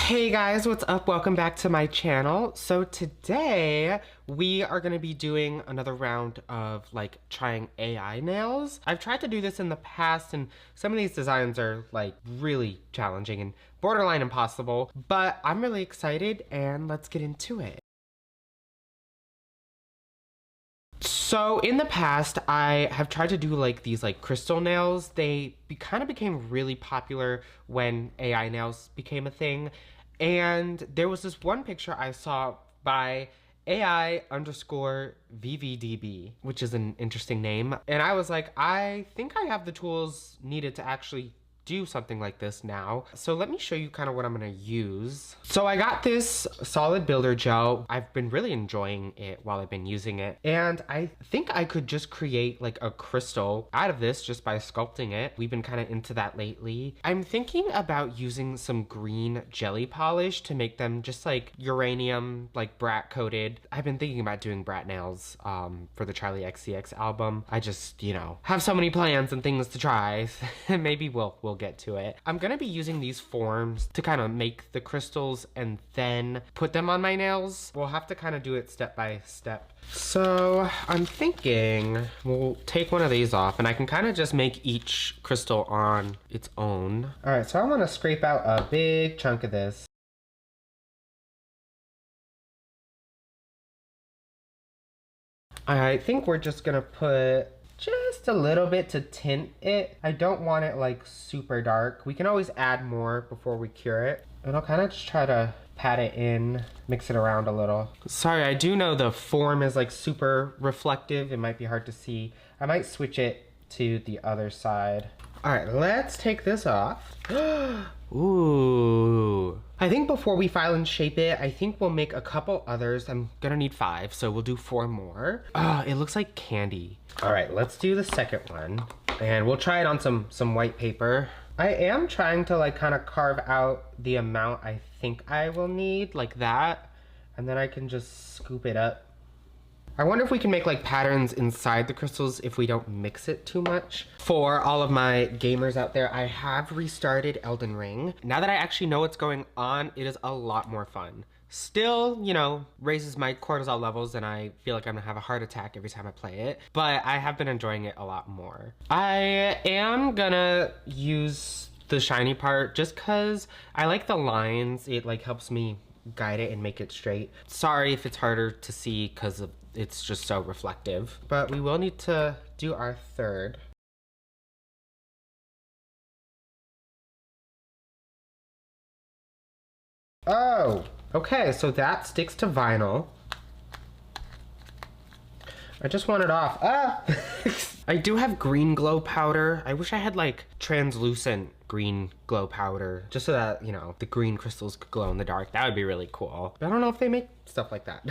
Hey guys, what's up? Welcome back to my channel. So today we are going to be doing another round of like trying AI nails. I've tried to do this in the past and some of these designs are like really challenging and borderline impossible, but I'm really excited and let's get into it. So in the past, I have tried to do like these like crystal nails. They kind of became really popular when AI nails became a thing. And there was this one picture I saw by AI underscore VVDB, which is an interesting name. And I was like, I think I have the tools needed to actually do something like this now. So let me show you kind of what I'm gonna use. So I got this solid builder gel. I've been really enjoying it while I've been using it. And I think I could just create like a crystal out of this just by sculpting it. We've been kind of into that lately. I'm thinking about using some green jelly polish to make them just like uranium, like brat coated. I've been thinking about doing brat nails for the Charlie XCX album. I just, have so many plans and things to try. Maybe we'll get to it. I'm gonna be using these forms to kind of make the crystals and then put them on my nails. We'll have to kind of do it step by step. So I'm thinking we'll take one of these off and I can kind of just make each crystal on its own. All right, so I'm gonna scrape out a big chunk of this. I think we're just gonna put just a little bit to tint it. I don't want it like super dark. We can always add more before we cure it. And I'll kind of just try to pat it in, mix it around a little. Sorry, I do know the form is like super reflective. It might be hard to see. I might switch it to the other side. All right, let's take this off. Ooh. I think before we file and shape it, I think we'll make a couple others. I'm gonna need 5, so we'll do 4 more. It looks like candy. All right, let's do the second one. And we'll try it on some white paper. I am trying to like kind of carve out the amount I think I will need, like that. And then I can just scoop it up. I wonder if we can make like patterns inside the crystals if we don't mix it too much. For all of my gamers out there, I have restarted Elden Ring. Now that I actually know what's going on, it is a lot more fun. Still, raises my cortisol levels and I feel like I'm gonna have a heart attack every time I play it, but I have been enjoying it a lot more. I am gonna use the shiny part just cause I like the lines. It like helps me guide it and make it straight. Sorry if it's harder to see cause it's just so reflective, but we will need to do our third. Oh, okay, so that sticks to vinyl. I just want it off. Ah! I do have green glow powder. I wish I had like translucent green glow powder just so that, the green crystals could glow in the dark. That would be really cool. But I don't know if they make stuff like that.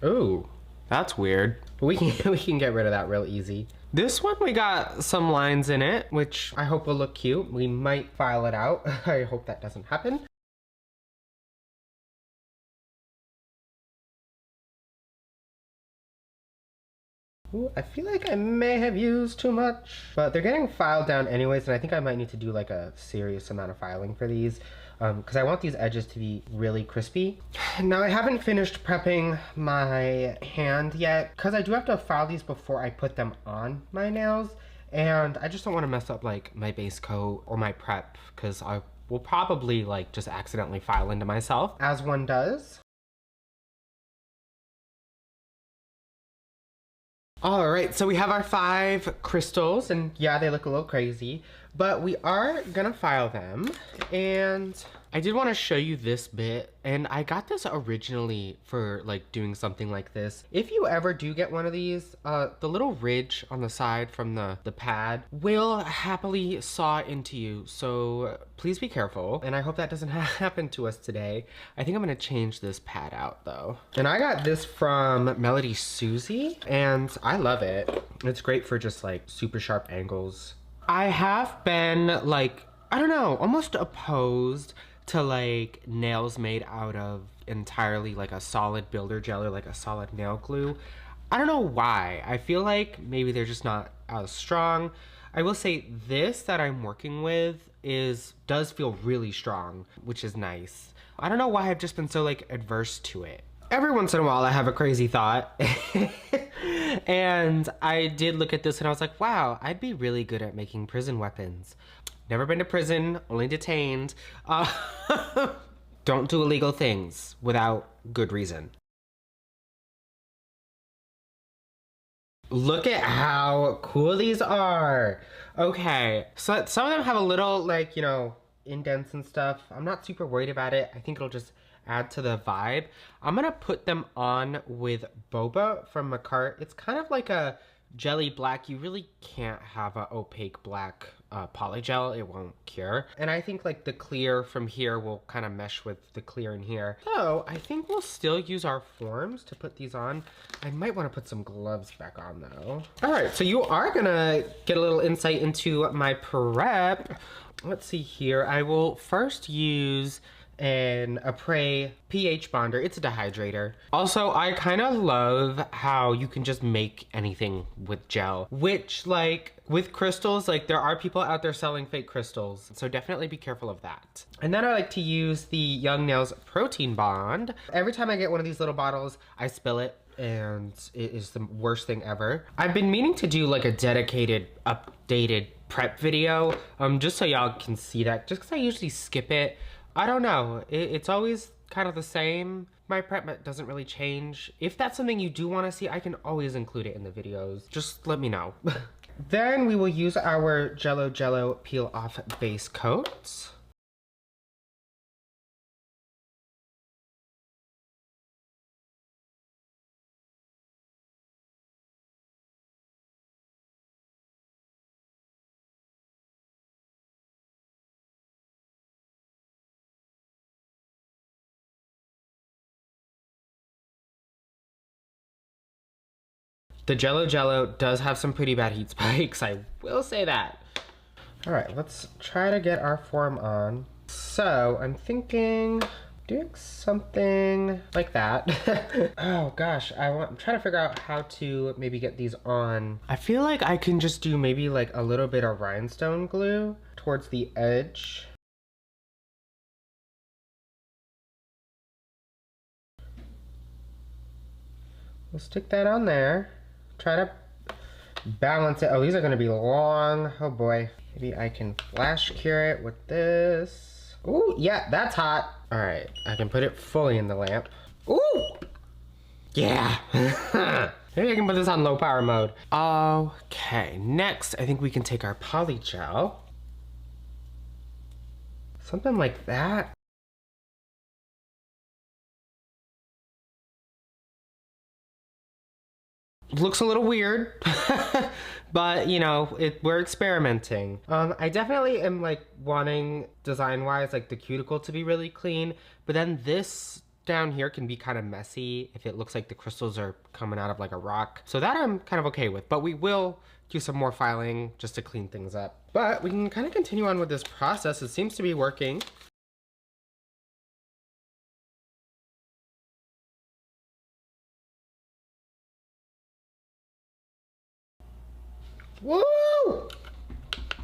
Ooh, that's weird. We can get rid of that real easy. This one, we got some lines in it, which I hope will look cute. We might file it out. I hope that doesn't happen. Ooh, I feel like I may have used too much, but they're getting filed down anyways, and I think I might need to do like a serious amount of filing for these because I want these edges to be really crispy. Now I haven't finished prepping my hand yet because I do have to file these before I put them on my nails, and I just don't want to mess up like my base coat or my prep because I will probably like just accidentally file into myself, as one does. All right, so we have our 5 crystals, and yeah, they look a little crazy, but we are gonna file them. And I did want to show you this bit, and I got this originally for like doing something like this. If you ever do get one of these, the little ridge on the side from the pad will happily saw into you, so please be careful. And I hope that doesn't happen to us today. I think I'm gonna change this pad out though. And I got this from Melody Susie, and I love it. It's great for just like super sharp angles. I have been like, I don't know, almost opposed to like nails made out of entirely like a solid builder gel or like a solid nail glue. I don't know why. I feel like maybe they're just not as strong. I will say this that I'm working with does feel really strong, which is nice. I don't know why I've just been so like adverse to it. Every once in a while I have a crazy thought. And I did look at this and I was like, wow, I'd be really good at making prison weapons. Never been to prison, only detained. Don't do illegal things without good reason. Look at how cool these are. Okay, so some of them have a little like, you know, indents and stuff. I'm not super worried about it. I think it'll just add to the vibe. I'm gonna put them on with boba from Macart. It's kind of like a jelly black. You really can't have an opaque black polygel. It won't cure. And I think like the clear from here will kind of mesh with the clear in here. So I think we'll still use our forms to put these on. I might want to put some gloves back on though. All right, so you are gonna get a little insight into my prep. Let's see here. I will first use an Apres pH bonder. It's a dehydrator. Also, I kind of love how you can just make anything with gel, which like with crystals, like there are people out there selling fake crystals. So definitely be careful of that. And then I like to use the Young Nails protein bond. Every time I get one of these little bottles, I spill it and it is the worst thing ever. I've been meaning to do like a dedicated, updated prep video, just so y'all can see that, just because I usually skip it. I don't know, it's always kind of the same. My prep doesn't really change. If that's something you do want to see, I can always include it in the videos. Just let me know. Then we will use our Jello peel off base coat. The Jello does have some pretty bad heat spikes, I will say that. All right, let's try to get our form on. So I'm thinking doing something like that. Oh gosh, I'm trying to figure out how to maybe get these on. I feel like I can just do maybe like a little bit of rhinestone glue towards the edge. We'll stick that on there. Try to balance it. Oh, these are gonna be long. Oh boy. Maybe I can flash cure it with this. Ooh, yeah, that's hot. All right, I can put it fully in the lamp. Ooh, yeah. Maybe I can put this on low power mode. Okay, next, I think we can take our polygel. Something like that. Looks a little weird, but you know, we're experimenting. I definitely am like wanting design-wise like the cuticle to be really clean, but then this down here can be kind of messy if it looks like the crystals are coming out of like a rock. So that I'm kind of okay with, but we will do some more filing just to clean things up. But we can kind of continue on with this process. It seems to be working. Woo!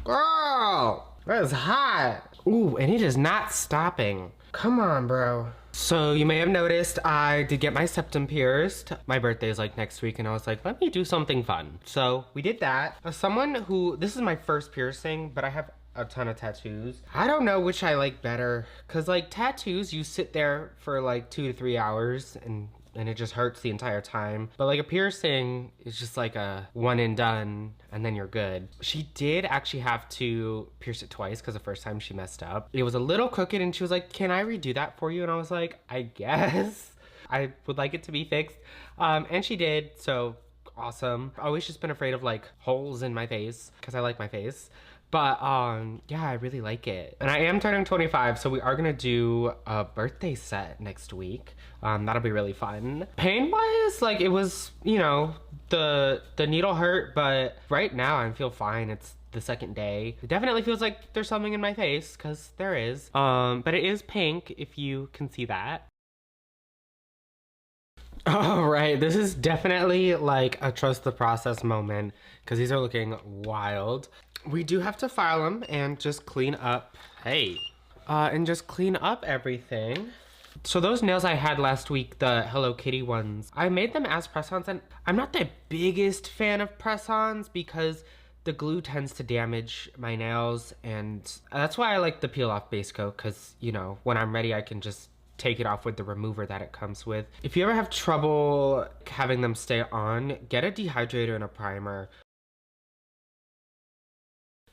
Girl! That is hot! Ooh, and it is not stopping. Come on, bro. So you may have noticed I did get my septum pierced. My birthday is like next week and I was like, let me do something fun. So we did that. As someone who, this is my first piercing, but I have a ton of tattoos. I don't know which I like better. Cause like tattoos, you sit there for like 2 to 3 hours and it just hurts the entire time. But like a piercing is just like a one and done and then you're good. She did actually have to pierce it twice because the first time she messed up. It was a little crooked and she was like, can I redo that for you? And I was like, I guess. I would like it to be fixed. And she did, so awesome. I've always just been afraid of like holes in my face because I like my face. But yeah, I really like it. And I am turning 25, so we are gonna do a birthday set next week. That'll be really fun. Pain-wise, like it was, you know, the needle hurt, but right now I feel fine. It's the second day. It definitely feels like there's something in my face, because there is. But it is pink, if you can see that. All right, this is definitely like a trust the process moment because these are looking wild. we do have to file them and just clean up. Hey. And just clean up everything. So those nails I had last week, the Hello Kitty ones, I made them as press-ons, and I'm not the biggest fan of press-ons because the glue tends to damage my nails, and that's why I like the peel-off base coat, because, you know, when I'm ready I can just take it off with the remover that it comes with. If you ever have trouble having them stay on, get a dehydrator and a primer.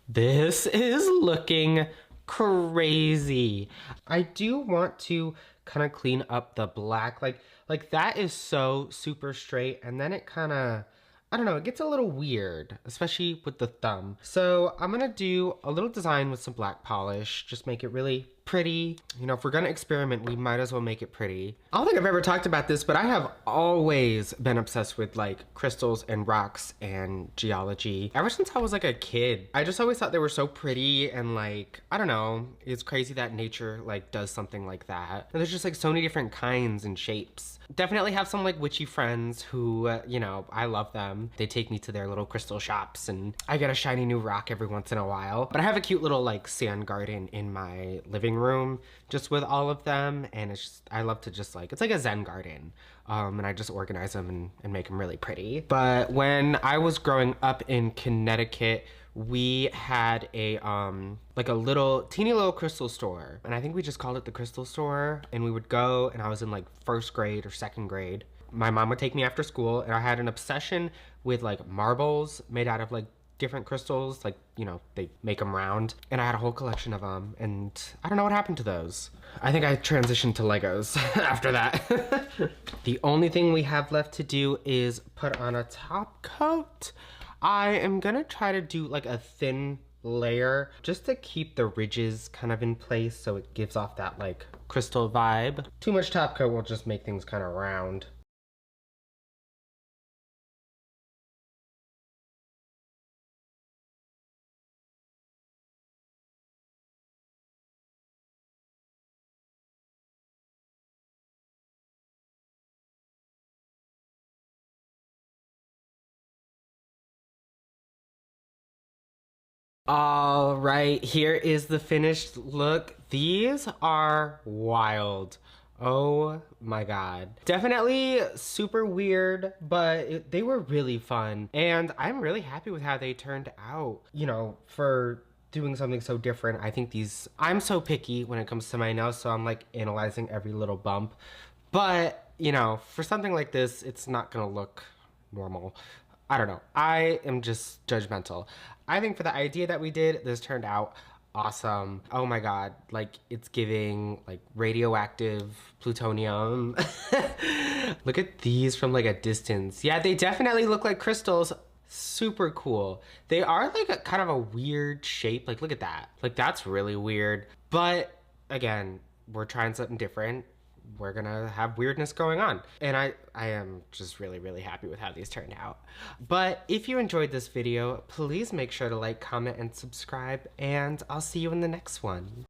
This is looking crazy. I do want to kind of clean up the black. Like that is so super straight, and then it kind of, I don't know, it gets a little weird, especially with the thumb. So I'm gonna do a little design with some black polish, just make it really pretty. You know, if we're gonna experiment, we might as well make it pretty. I don't think I've ever talked about this, but I have always been obsessed with like crystals and rocks and geology. Ever since I was like a kid, I just always thought they were so pretty, and like, I don't know, it's crazy that nature like does something like that. And there's just like so many different kinds and shapes. Definitely have some like witchy friends who, you know, I love them. They take me to their little crystal shops and I get a shiny new rock every once in a while. But I have a cute little like sand garden in my living room just with all of them, and it's just, I love to just like, it's like a Zen garden. And I just organize them and make them really pretty. But when I was growing up in Connecticut, we had a like a little teeny little crystal store, and I think we just called it the crystal store, and we would go, and I was in like first grade or second grade. My mom would take me after school, and I had an obsession with like marbles made out of like different crystals, like, you know, they make them round, and I had a whole collection of them, and I don't know what happened to those. I think I transitioned to Legos after that. The only thing we have left to do is put on a top coat. I am gonna try to do like a thin layer just to keep the ridges kind of in place so it gives off that like crystal vibe. Too much top coat will just make things kind of round. All right, here is the finished look. These are wild. Oh my God. Definitely super weird, but they were really fun. And I'm really happy with how they turned out. You know, for doing something so different, I think these, I'm so picky when it comes to my nails, so I'm like analyzing every little bump. But, you know, for something like this, it's not gonna look normal. I don't know. I am just judgmental. I think for the idea that we did, this turned out awesome. Oh my God, like it's giving like radioactive plutonium. Look at these from like a distance. Yeah, they definitely look like crystals. Super cool. They are like a kind of a weird shape. Like look at that. Like that's really weird. But again, we're trying something different. We're gonna have weirdness going on. And I am just really, really happy with how these turned out. But if you enjoyed this video, please make sure to like, comment, and subscribe, and I'll see you in the next one.